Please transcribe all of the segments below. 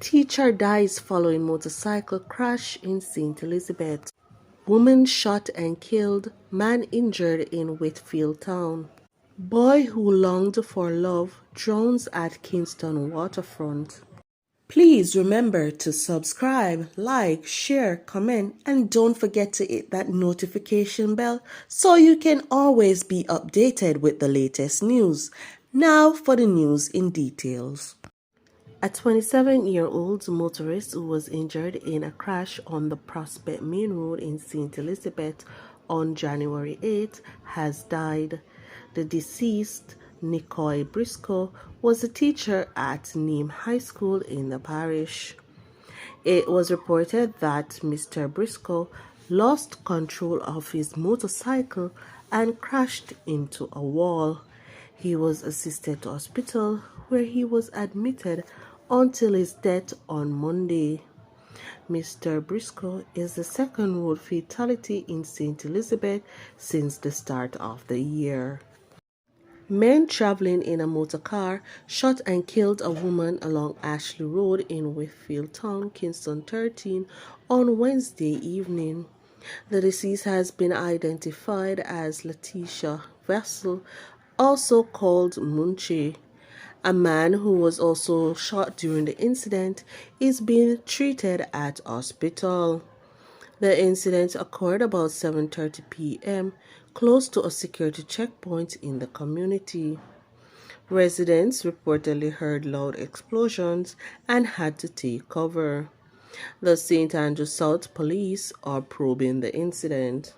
Teacher dies following motorcycle crash in St. Elizabeth. Woman shot and killed, man injured in Whitfield town. Boy who longed for love drowns at Kingston waterfront. Please remember to subscribe, like, share, comment, and don't forget to hit that notification bell so you can always be updated with the latest news. Now for the news in details. A 27-year-old motorist who was injured in a crash on the Prospect Main Road in St. Elizabeth on January 8 has died. The deceased, Nicole Briscoe, was a teacher at Neem High School in the parish. It was reported that Mr. Briscoe lost control of his motorcycle and crashed into a wall. He was assisted to hospital where he was admitted until his death on Monday. Mr. Briscoe is the second road fatality in St. Elizabeth since the start of the year. Men traveling in a motor car shot and killed a woman along Ashley Road in Whitfield Town, Kingston 13, on Wednesday evening. The deceased has been identified as Letitia Vessel, also called Munchie. A man who was also shot during the incident is being treated at hospital. The incident occurred about 7:30 p.m. close to a security checkpoint in the community. Residents reportedly heard loud explosions and had to take cover. The St. Andrews South police are probing the incident.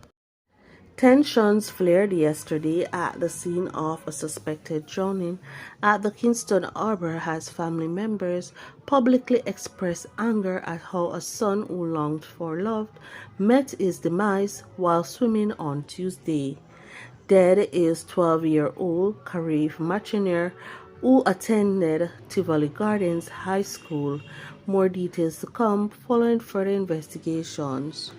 Tensions flared yesterday at the scene of a suspected drowning at the Kingston Harbour as family members publicly expressed anger at how a son who longed for love met his demise while swimming on Tuesday. Dead is 12-year-old Karif Machinier, who attended Tivoli Gardens High School. More details to come following further investigations.